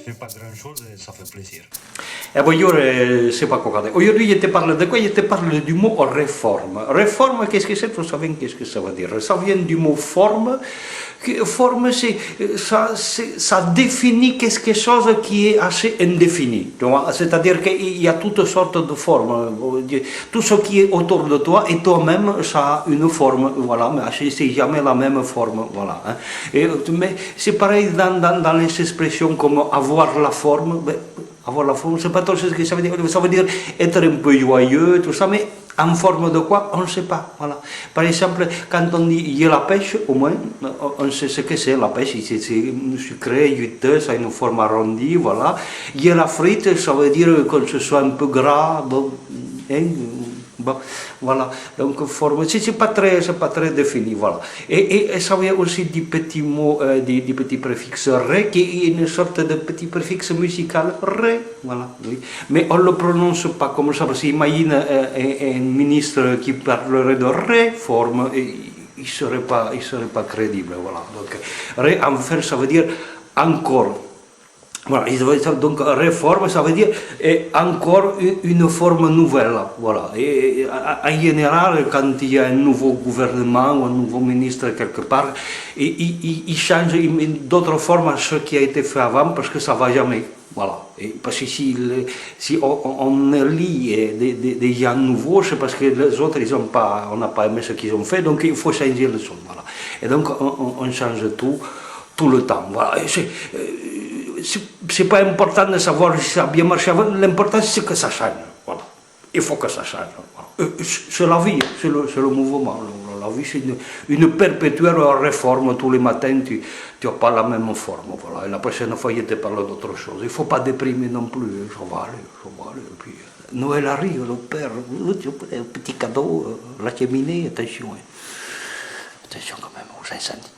C'est pas grand-chose et ça fait plaisir. Eh ben, io sais pas quoi dire. Aujourd'hui, je te parle de quoi? Je te parle du mot réforme. Réforme, qu'est-ce que c'est? Vous savez qu'est-ce que ça veut dire? Ça vient du mot forme. Forme, ça définit quelque chose qui est assez indéfini. C'est-à-dire qu'il y a toutes sortes de formes. Tout ce qui est autour de toi et toi-même, ça a une forme. Voilà, mais c'est jamais la même forme. Voilà. Mais c'est pareil dans les expressions comme avoir la forme. Avoir la forme, c'est pas trop ce que ça veut dire. Ça veut dire être un peu joyeux, tout ça, mais en forme de quoi, on ne sait pas. Voilà. Par exemple, quand on dit il y a la pêche, au moins, on sait ce que c'est la pêche. C'est sucré, juteux, ça a une forme arrondie, voilà. Il y a la frite, ça veut dire que ce soit un peu gras, bon, hein, bon, voilà. Donc, forme, c'est pas très défini, voilà. Et ça vient aussi du petit mot, du petit préfixe ré, qui est une sorte de petit préfixe musical, ré, voilà. Oui. Mais on ne le prononce pas comme ça, parce qu'imagine un ministre qui parlerait de réforme, il ne serait pas crédible, voilà. Donc, ré, en fait, ça veut dire encore. Voilà, donc réforme, ça veut dire encore une forme nouvelle. Voilà. Et en général, quand il y a un nouveau gouvernement ou un nouveau ministre quelque part, il change d'autres formes à ce qui a été fait avant parce que ça ne va jamais. Voilà. Et parce que si on lit des gens nouveaux, c'est parce que les autres, on n'a pas aimé ce qu'ils ont fait, donc il faut changer le son. Voilà. Et donc on change tout le temps. Voilà. C'est pas important de savoir si ça a bien marché avant, l'important c'est que ça change. Voilà. Il faut que ça change. Voilà. C'est la vie, c'est le mouvement. La vie c'est une perpétuelle réforme. Tous les matins tu n'as pas la même forme. Voilà. Et la prochaine fois je te parle d'autre chose. Il ne faut pas déprimer non plus. Ça va aller. Et puis, Noël arrive, le père, un petit cadeau, la cheminée, attention. Attention quand même aux incendies.